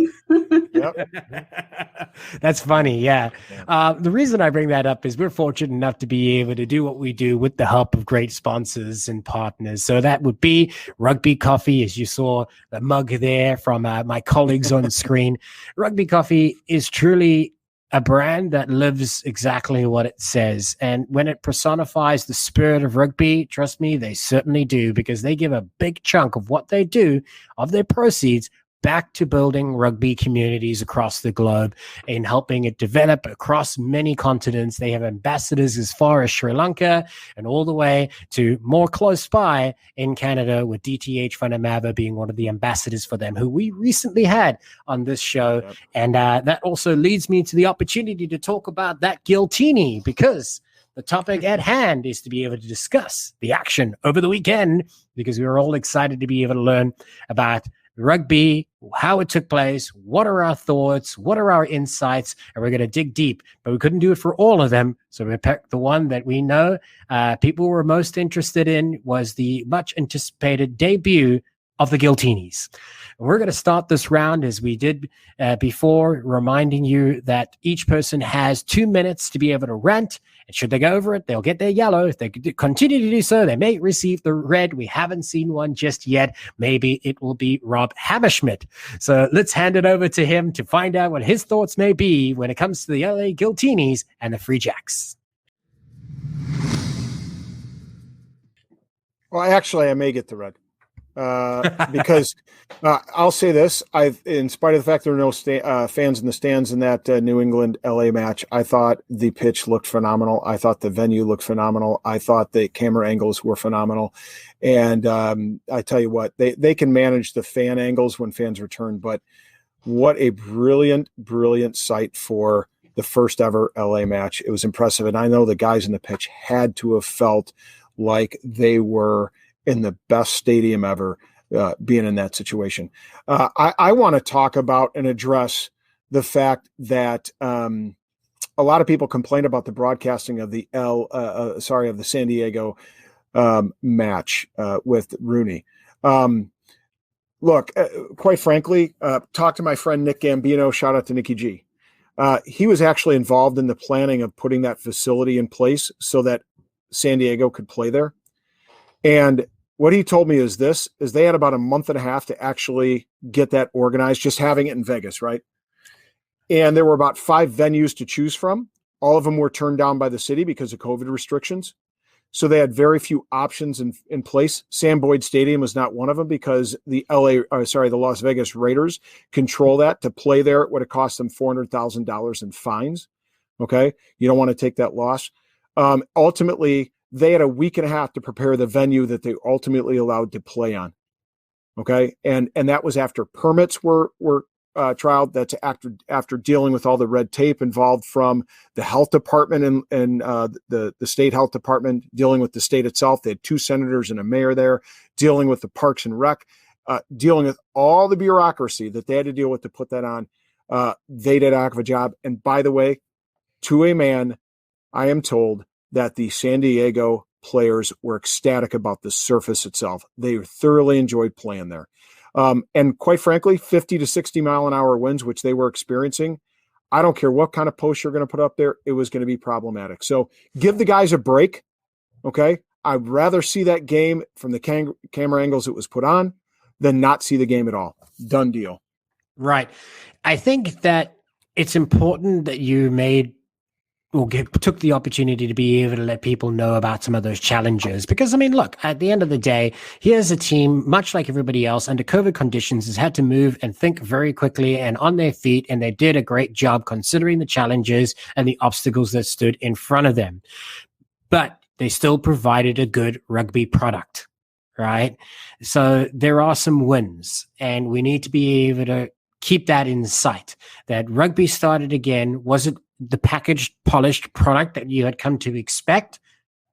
That's funny, yeah. The reason I bring that up is we're fortunate enough to be able to do what we do with the help of great sponsors and partners. So that would be Rugby Coffee, as you saw the mug there from my colleagues on screen. Rugby Coffee is truly a brand that lives exactly what it says. And when it personifies the spirit of rugby, trust me, they certainly do, because they give a big chunk of what they do, of their proceeds, back to building rugby communities across the globe and helping it develop across many continents. They have ambassadors as far as Sri Lanka and all the way to more close by in Canada, with DTH Funamava being one of the ambassadors for them, who we recently had on this show. Yep. And that also leads me to the opportunity to talk about that Giltini, because the topic at hand is to be able to discuss the action over the weekend, because we were all excited to be able to learn about rugby, how it took place, what are our thoughts, what are our insights, and we're going to dig deep. But we couldn't do it for all of them, so we picked the one that we know people were most interested in, was the much anticipated debut of the Giltinis. And we're going to start this round as we did before, reminding you that each person has 2 minutes to be able to rant. And should they go over it, they'll get their yellow. If they continue to do so, they may receive the red. We haven't seen one just yet. Maybe it will be Rob Hammerschmidt. So let's hand it over to him to find out what his thoughts may be when it comes to the LA Giltinis and the Free Jacks.
Well, actually, I may get the red. Because I'll say this, in spite of the fact there were no fans in the stands in that New England LA match, I thought the pitch looked phenomenal. I thought the venue looked phenomenal. I thought the camera angles were phenomenal. And I tell you what, they can manage the fan angles when fans return, but what a brilliant sight for the first ever LA match. It was impressive. And I know the guys in the pitch had to have felt like they were in the best stadium ever, being in that situation. I want to talk about and address the fact that a lot of people complain about the broadcasting of the of the San Diego match with Rooney. Look, quite frankly, talk to my friend Nick Gambino. Shout out to Nicky G. He was actually involved in the planning of putting that facility in place so that San Diego could play there. And what he told me is they had about a month and a half to actually get that organized, just having it in Vegas, right? And there were about 5 venues to choose from. All of them were turned down by the city because of COVID restrictions. So they had very few options in place. Sam Boyd Stadium was not one of them because the Las Vegas Raiders control that. To play there, it would have cost them $400,000 in fines. Okay. You don't want to take that loss. Ultimately, they had a week and a half to prepare the venue that they ultimately allowed to play on. Okay. And that was after permits were trialed. That's after dealing with all the red tape involved from the health department and the state health department, dealing with the state itself. They had 2 senators and a mayor there, dealing with the Parks and Rec, dealing with all the bureaucracy that they had to deal with to put that on. They did a heck of a job. And by the way, to a man, I am told that the San Diego players were ecstatic about the surface itself. They thoroughly enjoyed playing there. And quite frankly, 50 to 60 mile an hour winds, which they were experiencing, I don't care what kind of post you're going to put up there, it was going to be problematic. So give the guys a break, okay? I'd rather see that game from the camera angles it was put on than not see the game at all. Done deal.
Right. I think that it's important that you took the opportunity to be able to let people know about some of those challenges. Because, I mean, look, at the end of the day, here's a team, much like everybody else, under COVID conditions, has had to move and think very quickly and on their feet, and they did a great job considering the challenges and the obstacles that stood in front of them. But they still provided a good rugby product, right? So there are some wins, and we need to be able to keep that in sight, that rugby started again. Was it the packaged, polished product that you had come to expect?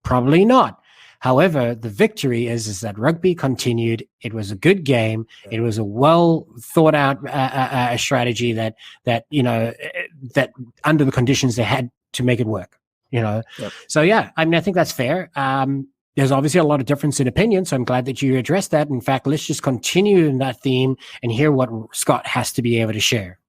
Probably not. However, the victory is that rugby continued. It was a good game. It was a well thought out strategy that under the conditions they had to make it work. Yep. So yeah, I mean, I think that's fair. There's obviously a lot of difference in opinion, so I'm glad that you addressed that. In fact, let's just continue in that theme and hear what Scott has to be able to share.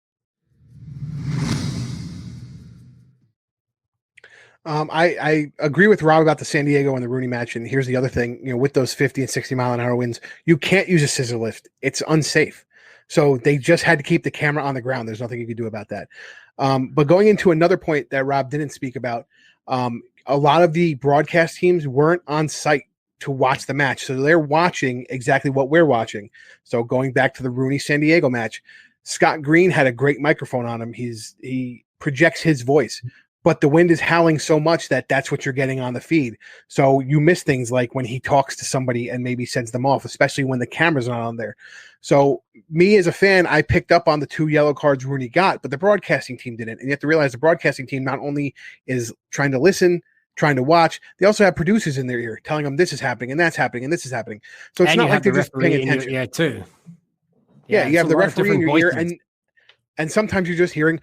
I agree with Rob about the San Diego and the Rooney match. And here's the other thing, with those 50 and 60 mile an hour winds, you can't use a scissor lift. It's unsafe. So they just had to keep the camera on the ground. There's nothing you could do about that. But going into another point that Rob didn't speak about, a lot of the broadcast teams weren't on site to watch the match. So they're watching exactly what we're watching. So going back to the Rooney San Diego match, Scott Green had a great microphone on him. He projects his voice, but the wind is howling so much that that's what you're getting on the feed. So you miss things like when he talks to somebody and maybe sends them off, especially when the camera's not on there. So me as a fan, I picked up on the 2 yellow cards Rooney got, but the broadcasting team didn't. And you have to realize the broadcasting team not only is trying to listen, trying to watch, they also have producers in their ear telling them this is happening and that's happening and this is happening. So it's not like they're just paying attention.
Yeah, too.
Yeah, you have the referee in your ear, and sometimes you're just hearing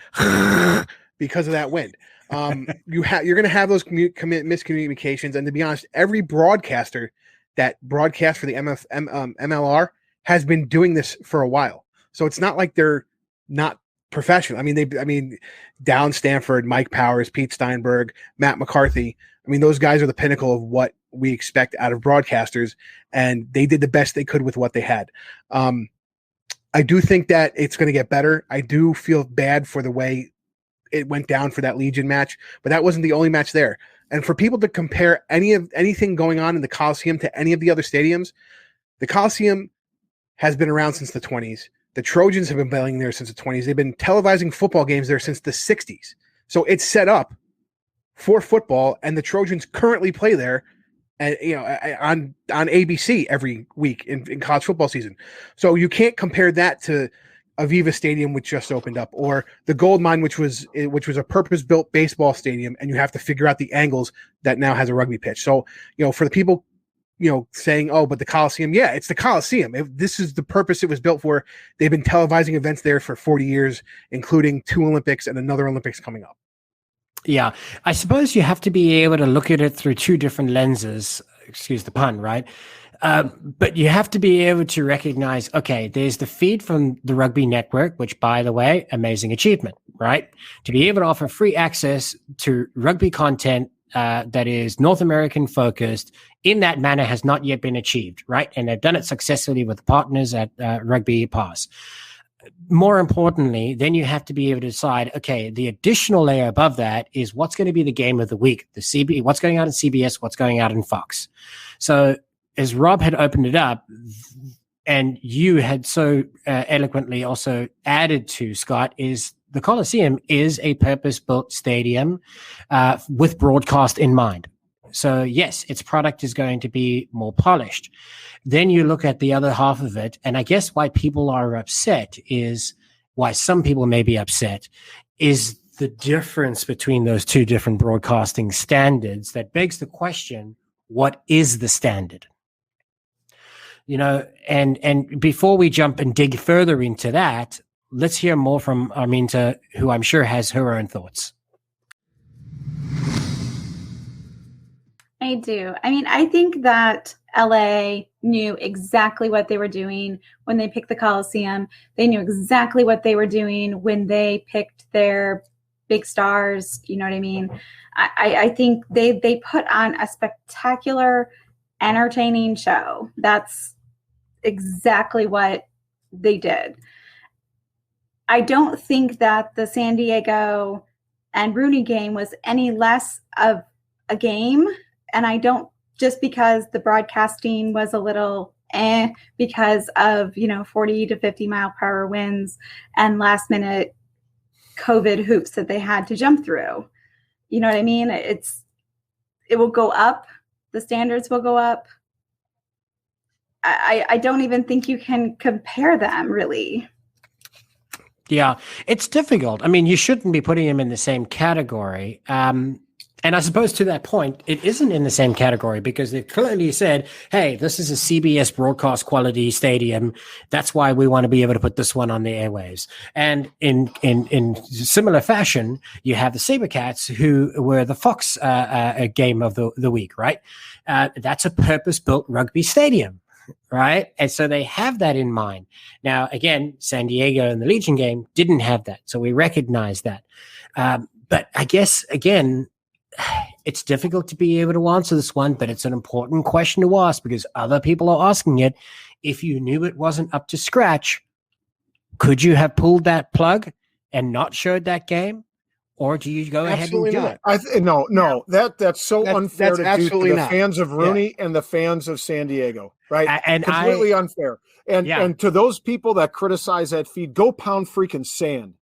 because of that wind. You're going to have those miscommunications, and to be honest, every broadcaster that broadcasts for the MLR has been doing this for a while. So it's not like they're not professional. I mean, Down Stanford, Mike Powers, Pete Steinberg, Matt McCarthy. I mean, those guys are the pinnacle of what we expect out of broadcasters, and they did the best they could with what they had. I do think that it's going to get better. I do feel bad for the way it went down for that Legion match, but that wasn't the only match there. And for people to compare anything going on in the Coliseum to any of the other stadiums, the Coliseum has been around since the 20s. The Trojans have been playing there since the 20s. They've been televising football games there since the 60s. So it's set up for football, and the Trojans currently play there on ABC every week in college football season. So you can't compare that to Aviva Stadium, which just opened up, or the Gold Mine, which was a purpose-built baseball stadium, and you have to figure out the angles that now has a rugby pitch. So, for the people, saying, oh, but the Coliseum, yeah, it's the Coliseum. This is the purpose it was built for. They've been televising events there for 40 years, including 2 Olympics and another Olympics coming up.
Yeah, I suppose you have to be able to look at it through 2 different lenses, excuse the pun, right? But you have to be able to recognize, okay, there's the feed from the Rugby Network, which, by the way, amazing achievement, right? To be able to offer free access to rugby content that is North American focused in that manner has not yet been achieved, right? And they've done it successfully with partners at Rugby Pass. More importantly, then you have to be able to decide, okay, the additional layer above that is what's going to be the game of the week, what's going out in CBS, what's going out in Fox. So as Rob had opened it up, and you had so eloquently also added to, Scott, is the Coliseum is a purpose-built stadium with broadcast in mind. So yes, its product is going to be more polished. Then you look at the other half of it, and I guess why people are upset is why some people may be upset is the difference between those 2 different broadcasting standards that begs the question, what is the standard? And before we jump and dig further into that, let's hear more from Arminta, who I'm sure has her own thoughts.
I do. I mean, I think that LA knew exactly what they were doing when they picked the Coliseum. They knew exactly what they were doing when they picked their big stars. You know what I mean? I think they put on a spectacular, entertaining show. That's exactly what they did. I don't think that the San Diego and Rooney game was any less of a game. And I don't, just because the broadcasting was a little because of, 40 to 50 mile per hour winds and last minute COVID hoops that they had to jump through. You know what I mean? It will go up. The standards will go up. I don't even think you can compare them, really.
Yeah, it's difficult. I mean, you shouldn't be putting them in the same category. And I suppose to that point, it isn't in the same category because they've clearly said, hey, this is a CBS broadcast quality stadium. That's why we want to be able to put this one on the airwaves. And in similar fashion, you have the Sabercats, who were the Fox game of the week, right? That's a purpose-built rugby stadium. Right. And so they have that in mind. Now, again, San Diego and the Legion game didn't have that. So we recognize that. But I guess, again, it's difficult to be able to answer this one, but it's an important question to ask because other people are asking it. If you knew it wasn't up to scratch, could you have pulled that plug and not showed that game? Or do you go ahead and do it?
No. That's so unfair to do to the fans of Rooney and the fans of San Diego, right?
And
completely unfair. And to those people that criticize that feed, go pound freaking sand,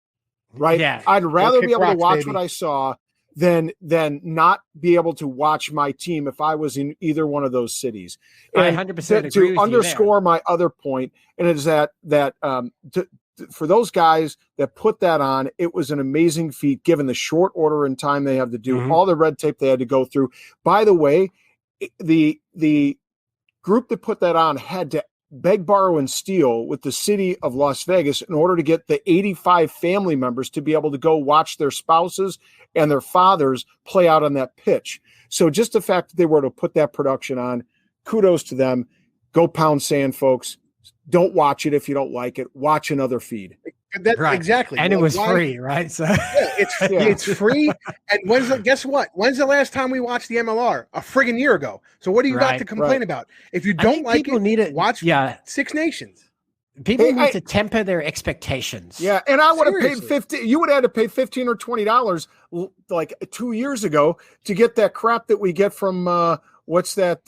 right?
Yeah.
I'd rather be able to watch what I saw than not be able to watch my team if I was in either one of those cities. And
I 100% agree
to
with
underscore my other point, and it is that for those guys that put that on, it was an amazing feat given the short order and time they have to do, all the red tape they had to go through. By the way, the group that put that on had to beg, borrow, and steal with the city of Las Vegas in order to get the 85 family members to be able to go watch their spouses and their fathers play out on that pitch. So just the fact that they were to put that production on, kudos to them. Go pound sand, folks. Don't watch it if you don't like it. Watch another feed.
Right.
Exactly.
And it was free, right? So
it's free. And guess what? When's the last time we watched the MLR? A friggin' year ago. So what do you got to complain about? If you don't like it, watch Six Nations.
People need to temper their expectations.
Yeah, and I would have paid $15. You would have had to pay $15 or $20 like 2 years ago to get that crap that we get from what's that?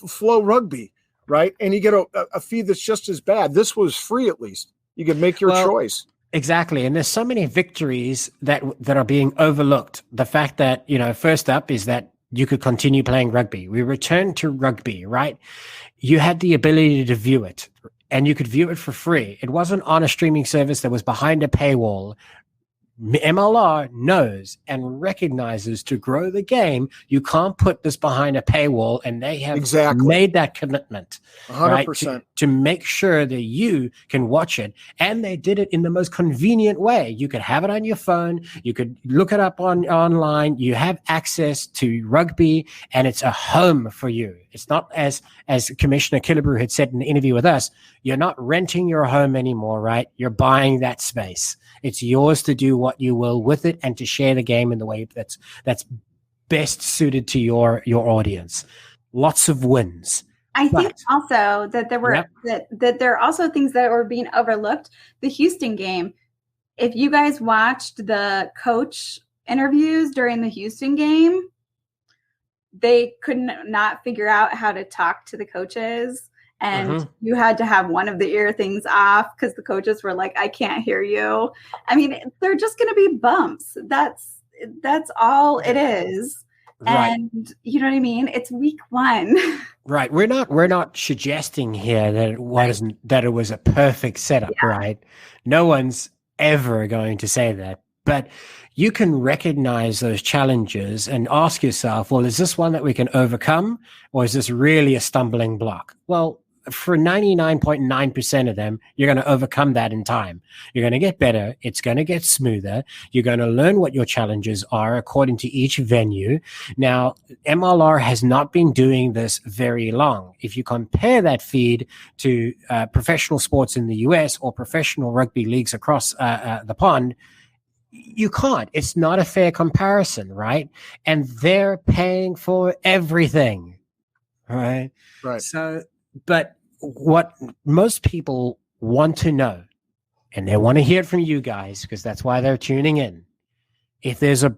Flow Rugby, right? And you get a feed that's just as bad. This was free at least. You can make your choice.
Exactly. And there's so many victories that are being overlooked. The fact that, first up is that you could continue playing rugby. We returned to rugby, right? You had the ability to view it and you could view it for free. It wasn't on a streaming service that was behind a paywall. MLR knows and recognizes to grow the game, you can't put this behind a paywall, and they have made that commitment
100%.
Right, to make sure that you can watch it. And they did it in the most convenient way. You could have it on your phone. You could look it up online. You have access to rugby, and it's a home for you. It's not as Commissioner Killebrew had said in the interview with us, you're not renting your home anymore, right? You're buying that space. It's yours to do what you will with it and to share the game in the way that's best suited to your audience. Lots of wins.
I think also that there were that there are also things that were being overlooked. The Houston game. If you guys watched the coach interviews during the Houston game, they could not figure out how to talk to the coaches. And you had to have one of the ear things off because the coaches were like, I can't hear you. I mean, they're just going to be bumps. That's all it is.
Right.
And you know what I mean? It's week 1.
Right. We're not suggesting here that it was a perfect setup, right? No one's ever going to say that. But you can recognize those challenges and ask yourself, well, is this one that we can overcome, or is this really a stumbling block? Well, for 99.9% of them, you're going to overcome that in time. You're going to get better. It's going to get smoother. You're going to learn what your challenges are according to each venue. Now, MLR has not been doing this very long. If you compare that feed to professional sports in the US or professional rugby leagues across the pond, you can't. It's not a fair comparison, right? And they're paying for everything, right?
Right.
So, but what most people want to know, and they want to hear it from you guys, because that's why they're tuning in. If there's a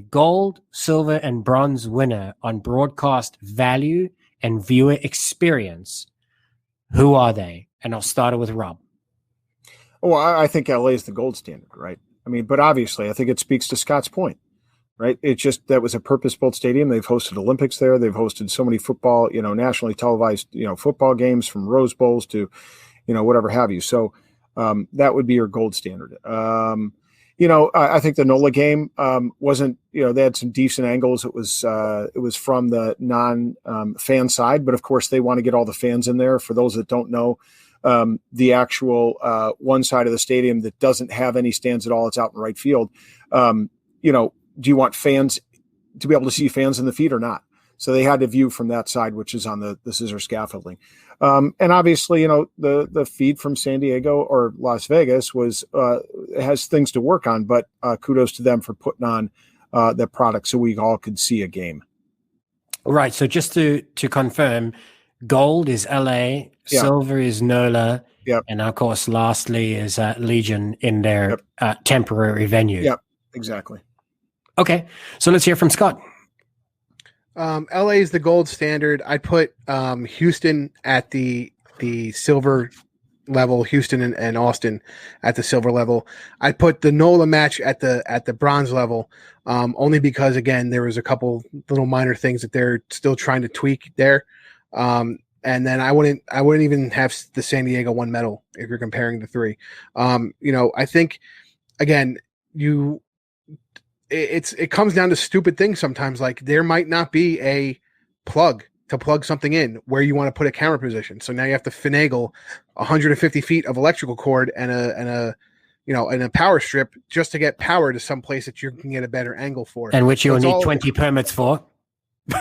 gold, silver, and bronze winner on broadcast value and viewer experience, who are they? And I'll start it with Rob.
Oh, I think LA is the gold standard, right? I mean, but obviously, I think it speaks to Scott's point, right? It's just that was a purpose-built stadium. They've hosted Olympics there. They've hosted so many football, nationally televised, football games from Rose Bowls to, whatever have you. So that would be your gold standard. I think the NOLA game wasn't, they had some decent angles. It was from the non-fan side, but of course they want to get all the fans in there. For those that don't know, the actual one side of the stadium that doesn't have any stands at all, it's out in right field. Do you want fans to be able to see fans in the feed or not? So they had to view from that side, which is on the scissor scaffolding. And obviously, the feed from San Diego or Las Vegas has things to work on, but kudos to them for putting on the product so we all could see a game.
Right. So just to confirm, gold is LA, silver is NOLA, and of course, lastly is Legion in their temporary venue.
Yep, exactly.
Okay, so let's hear from Scott.
LA is the gold standard. I'd put Houston at the silver level, Houston and Austin at the silver level. I'd put the NOLA match at the bronze level, only because, again, there was a couple little minor things that they're still trying to tweak there. And then I wouldn't even have the San Diego one medal if you're comparing the three. I think, again, it comes down to stupid things sometimes. Like there might not be a plug to plug something in where you want to put a camera position. So now you have to finagle 150 feet of electrical cord and a power strip just to get power to some place that you can get a better angle for.
And which you'll need 20 permits for.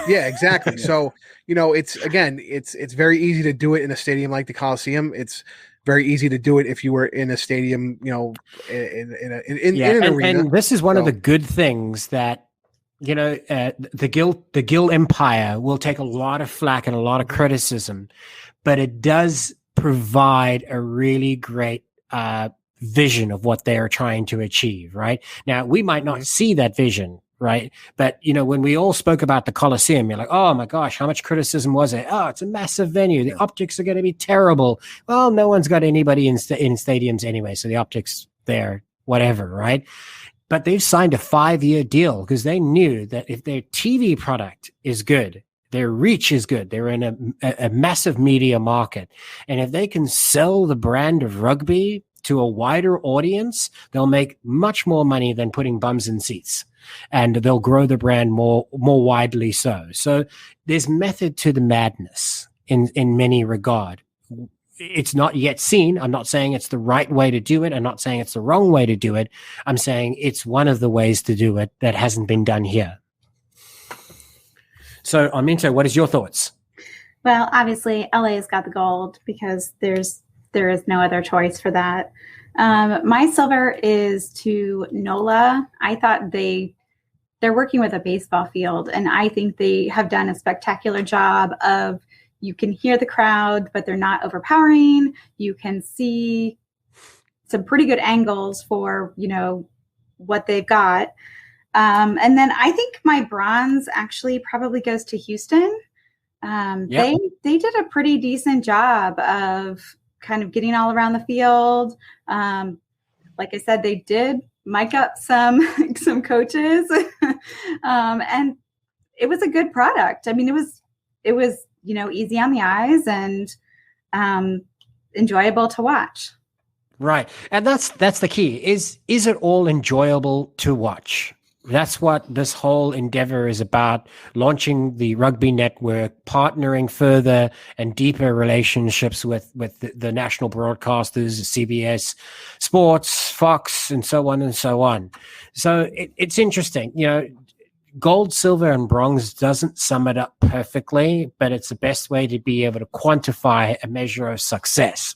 Yeah, exactly. So, it's very easy to do it in a stadium like the Coliseum. It's very easy to do it if you were in a stadium, in an arena.
And this is one of the good things that, the Gill Empire will take a lot of flack and a lot of criticism, but it does provide a really great vision of what they are trying to achieve, right? Now, we might not see that vision, right? But, when we all spoke about the Coliseum, you're like, oh my gosh, how much criticism was it? Oh, it's a massive venue. The optics are going to be terrible. Well, no one's got anybody in stadiums anyway, so the optics there, whatever, right? But they've signed a 5-year deal because they knew that if their TV product is good, their reach is good, they're in a massive media market. And if they can sell the brand of rugby to a wider audience, they'll make much more money than putting bums in seats. And they'll grow the brand more widely so. So there's method to the madness in many regard. It's not yet seen. I'm not saying it's the right way to do it. I'm not saying it's the wrong way to do it. I'm saying it's one of the ways to do it that hasn't been done here. So, Arminta, what is your thoughts?
Well, obviously, LA's got the gold because there is no other choice for that. My silver is to NOLA. I thought they're working with a baseball field, and I think they have done a spectacular job of, you can hear the crowd, but they're not overpowering. You can see some pretty good angles for, what they've got. And then I think my bronze actually probably goes to Houston. They did a pretty decent job of kind of getting all around the field. Like I said, they did mic up some coaches, and it was a good product. I mean, it was easy on the eyes and enjoyable to watch.
Right, and that's the key. Is it all enjoyable to watch? That's what this whole endeavor is about, launching the Rugby Network, partnering further and deeper relationships with the national broadcasters, CBS Sports, Fox, and so on and so on. So it's interesting. Gold, silver, and bronze doesn't sum it up perfectly, but it's the best way to be able to quantify a measure of success.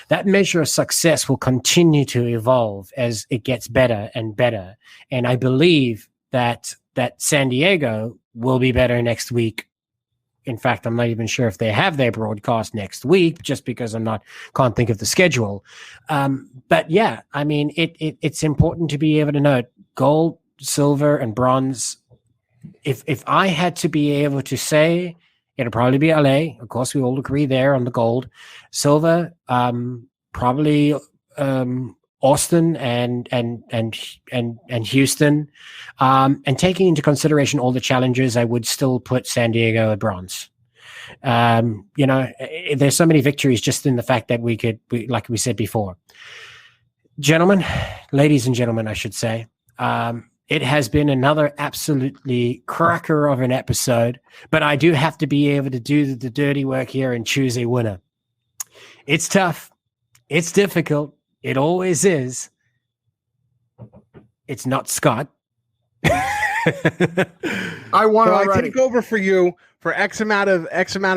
That measure of success will continue to evolve as it gets better and better. And I believe that San Diego will be better next week. In fact, I'm not even sure if they have their broadcast next week, just because can't think of the schedule. But yeah, I mean, it's important to be able to note gold, silver, and bronze. If I had to be able to say, it'll probably be LA. Of course, we all agree there on the gold. Silver, probably Austin and Houston. And taking into consideration all the challenges, I would still put San Diego at bronze. There's so many victories just in the fact that we like we said before. Ladies and gentlemen, I should say, it has been another absolutely cracker of an episode, but I do have to be able to do the dirty work here and choose a winner. It's tough. It's difficult. It always is. It's not Scott.
I won already. I take over for you for X amount of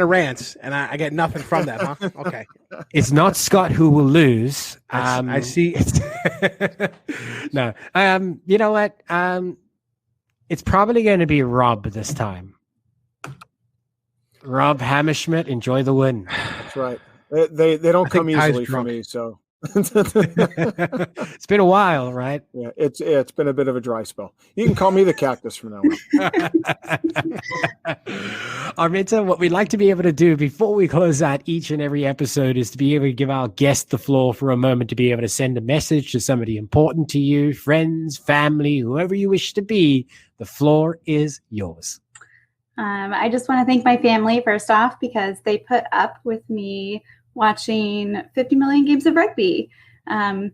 rants, and I get nothing from that, huh? Okay.
It's not Scott who will lose.
I see.
No. You know what? It's probably going to be Rob this time. Rob Hammerschmidt, enjoy the win.
That's right. They don't come easily for me, so.
It's been a while, right?
Yeah, it's been a bit of a dry spell. You can call me the cactus from now on.
Arminta, what we'd like to be able to do before we close out each and every episode is to be able to give our guest the floor for a moment to be able to send a message to somebody important to you, friends, family, whoever you wish to be. The floor is yours.
I just want to thank my family first off, because they put up with me watching 50 million games of rugby,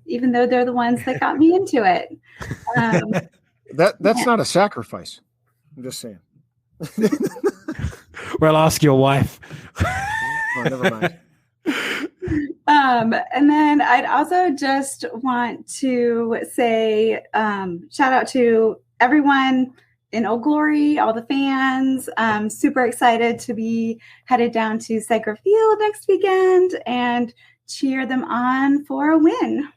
even though they're the ones that got me into it.
That's not a sacrifice. I'm just saying.
Well, ask your wife.
Oh, never mind.
And then I'd also just want to say shout out to everyone in Old Glory, all the fans. Super excited to be headed down to Segra Field next weekend and cheer them on for a win.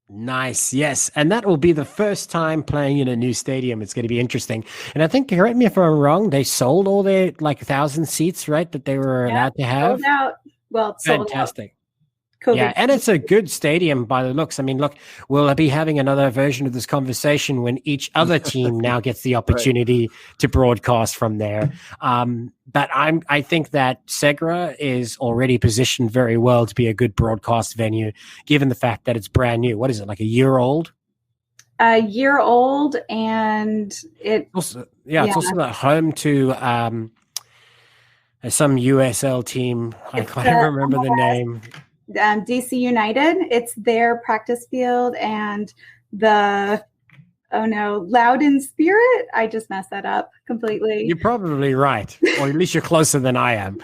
Nice. Yes. And that will be the first time playing in a new stadium. It's going to be interesting. And I think, correct me if I'm wrong, they sold all their 1,000 seats, right? That they were allowed to have.
Sold out. Well, sold
fantastic.
Out. COVID.
Yeah, and it's a good stadium by the looks. I mean, look, we'll be having another version of this conversation when each other team now gets the opportunity to broadcast from there. But I think that Segra is already positioned very well to be a good broadcast venue, given the fact that it's brand new. What is it, like a year old?
A year old, and it's
also the home to some USL team. I can't remember the name.
DC United. It's their practice field, and Loudon Spirit. I just messed that up completely.
You're probably right, or at least you're closer than I am.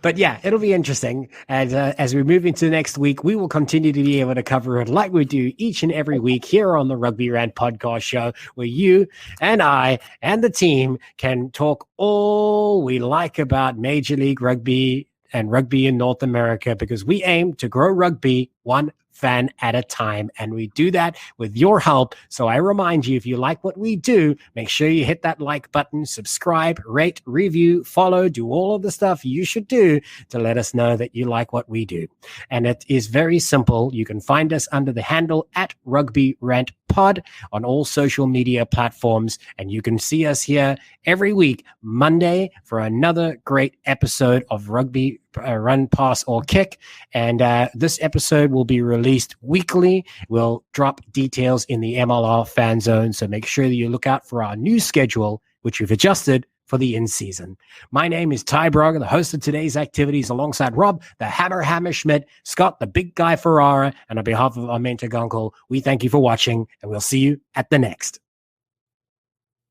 But yeah, it'll be interesting. And as we move into next week, we will continue to be able to cover it like we do each and every week here on the Rugby Rant podcast show, where you and I and the team can talk all we like about Major League Rugby and rugby in North America, because we aim to grow rugby one fan at a time, and we do that with your help. So I remind you, if you like what we do, make sure you hit that like button, subscribe, rate, review, follow, do all of the stuff you should do to let us know that you like what we do. And it is very simple. You can find us under the handle at Rugby Rant Pod on all social media platforms, and you can see us here every week, Monday, for another great episode of Rugby Run, Pass, or Kick. And this episode will be released weekly. We'll drop details in the MLR fan zone, so make sure that you look out for our new schedule, which we've adjusted for the in-season. My name is Ty Brogger, the host of today's activities, alongside Rob, the Hammer Schmidt, Scott, the big guy Ferrara, and on behalf of Arminta Gunkel, we thank you for watching, and we'll see you at the next.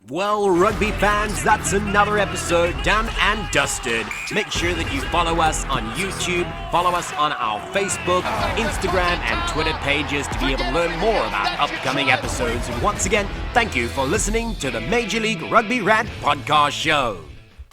Well, rugby fans, that's another episode done and dusted. Make sure that you follow us on YouTube, follow us on our Facebook, Instagram, and Twitter pages to be able to learn more about upcoming episodes. And once again, thank you for listening to the Major League Rugby Rant podcast show.